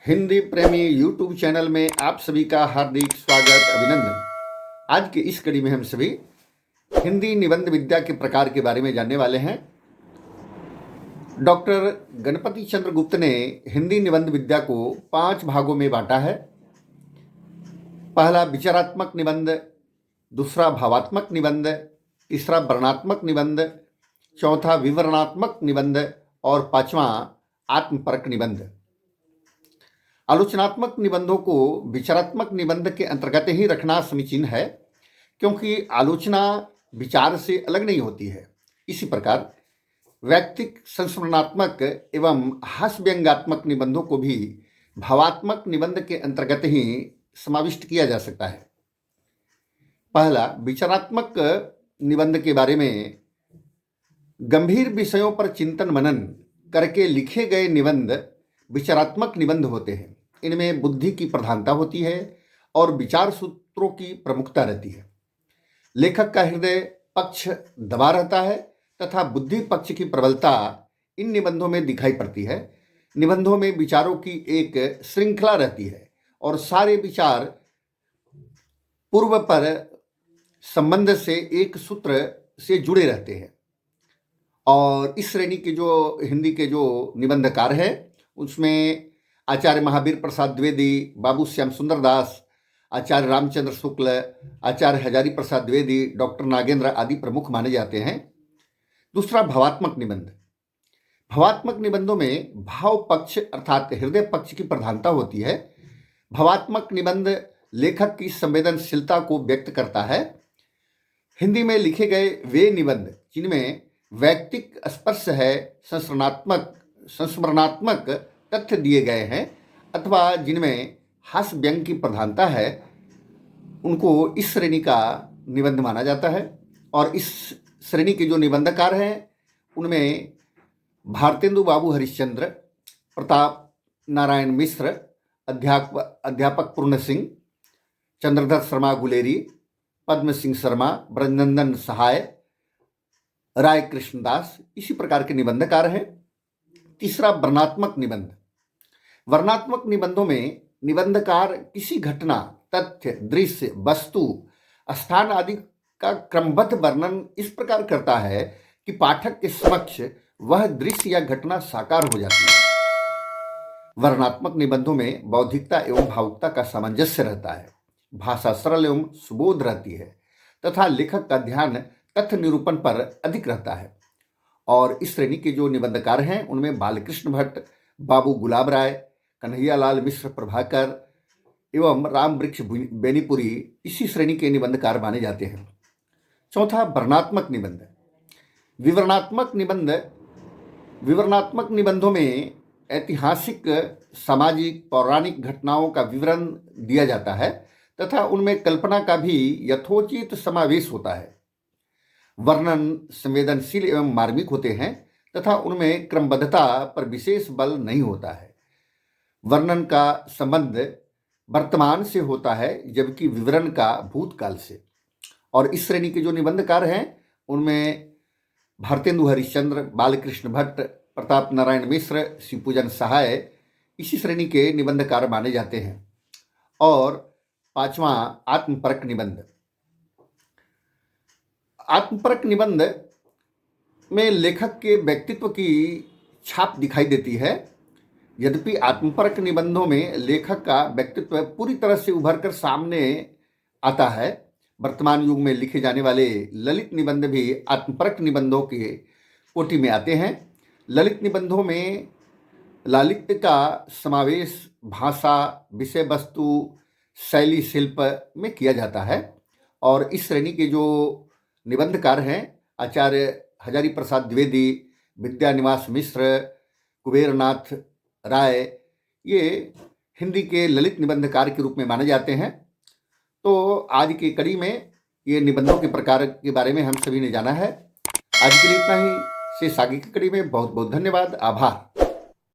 हिंदी प्रेमी YouTube channel में आप सभी का हार्दिक स्वागत अभिनंदन। आज की इस कड़ी में हम सभी हिंदी निबंध विद्या के प्रकार के बारे में जानने वाले हैं। डॉक्टर गणपति चंद्र गुप्त ने हिंदी निबंध विद्या को 5 भागों में बांटा है। पहला विचारात्मक निबंध, दूसरा भावात्मक निबंध, तीसरा वर्णनात्मक निबंध, चौथा विवरणात्मक निबंध और पांचवा आत्मपरक निबंध। आलोचनात्मक निबंधों को विचारात्मक निबंध के अंतर्गत ही रखना समीचीन है, क्योंकि आलोचना विचार से अलग नहीं होती है। इसी प्रकार वैयक्तिक संस्मरणात्मक एवं हास्य व्यंग्यात्मक निबंधों को भी भावात्मक निबंध के अंतर्गत ही समाविष्ट किया जा सकता है। पहला विचारात्मक निबंध के बारे में, गंभीर विषयों पर चिंतन मनन करके लिखे गए निबंध विचारात्मक निबंध होते हैं। इनमें बुद्धि की प्रधानता होती है और विचार सूत्रों की प्रमुखता रहती है। लेखक का हृदय पक्ष दबा रहता है तथा बुद्धि पक्ष की प्रबलता इन निबंधों में दिखाई पड़ती है। निबंधों में विचारों की एक श्रृंखला रहती है और सारे विचार पूर्व पर संबंध से एक सूत्र से जुड़े रहते हैं। और इस श्रेणी के जो हिंदी के जो निबंधकार हैं, उसमें आचार्य महावीर प्रसाद द्विवेदी, बाबू श्याम सुंदर दास, आचार्य रामचंद्र शुक्ल, आचार्य हजारी प्रसाद द्विवेदी, डॉक्टर नागेंद्र आदि प्रमुख माने जाते हैं। दूसरा भावात्मक निबंध। भावात्मक निबंधों में भाव पक्ष अर्थात हृदय पक्ष की प्रधानता होती है। भावात्मक निबंध लेखक की संवेदनशीलता को व्यक्त करता है। हिंदी में लिखे गए वे निबंध जिनमें वैयक्तिक स्पर्श है, संस्मरणात्मक तथ्य दिए गए हैं अथवा जिनमें हास्य व्यंग की प्रधानता है, उनको इस श्रेणी का निबंध माना जाता है। और इस श्रेणी के जो निबंधकार हैं उनमें भारतेंदु बाबू हरिश्चंद्र, प्रताप नारायण मिश्र, अध्यापक पूर्ण सिंह, चंद्रधर शर्मा गुलेरी, पद्म सिंह शर्मा, ब्रजनंदन सहाय, राय कृष्णदास, इसी प्रकार के निबंधकार हैं। तीसरा वर्णनात्मक निबंध। वर्णनात्मक निबंधों में निबंधकार किसी घटना, तथ्य, दृश्य, वस्तु, स्थान आदि का क्रमबद्ध वर्णन इस प्रकार करता है कि पाठक के समक्ष वह दृश्य या घटना साकार हो जाती है। वर्णनात्मक निबंधों में बौद्धिकता एवं भावुकता का सामंजस्य रहता है, भाषा सरल एवं सुबोध रहती है तथा लेखक का ध्यान तथ्य निरूपण पर अधिक रहता है। और इस श्रेणी के जो निबंधकार हैं उनमें बालकृष्ण भट्ट, बाबू गुलाब राय, कन्हैयालाल मिश्र प्रभाकर एवं राम वृक्ष बेनीपुरी इसी श्रेणी के निबंधकार माने जाते हैं। चौथा वर्णनात्मक निबंध। विवरणात्मक निबंधों में ऐतिहासिक, सामाजिक, पौराणिक घटनाओं का विवरण दिया जाता है तथा उनमें कल्पना का भी यथोचित समावेश होता है। वर्णन संवेदनशील एवं मार्मिक होते हैं तथा उनमें क्रमबद्धता पर विशेष बल नहीं होता है। वर्णन का संबंध वर्तमान से होता है जबकि विवरण का भूतकाल से। और इस श्रेणी के जो निबंधकार हैं उनमें भारतेंदु हरिश्चंद्र, बालकृष्ण भट्ट, प्रताप नारायण मिश्र, शिवपूजन सहाय इसी श्रेणी के निबंधकार माने जाते हैं। और पांचवा आत्मपरक निबंध। आत्मपरक निबंध में लेखक के व्यक्तित्व की छाप दिखाई देती है। यद्यपि आत्मपरक निबंधों में लेखक का व्यक्तित्व पूरी तरह से उभर कर सामने आता है। वर्तमान युग में लिखे जाने वाले ललित निबंध भी आत्मपरक निबंधों के कोटि में आते हैं। ललित निबंधों में लालित्य का समावेश भाषा, विषय वस्तु, शैली, शिल्प में किया जाता है। और इस श्रेणी के जो निबंधकार हैं आचार्य हजारी प्रसाद द्विवेदी, विद्यानिवास मिश्र, कुबेरनाथ राय, ये हिंदी के ललित निबंधकार के रूप में माने जाते हैं। तो आज की कड़ी में ये निबंधों के प्रकार के बारे में हम सभी ने जाना है। आज के लिए इतना ही। शेष आगे की कड़ी में बहुत बहुत धन्यवाद, आभार।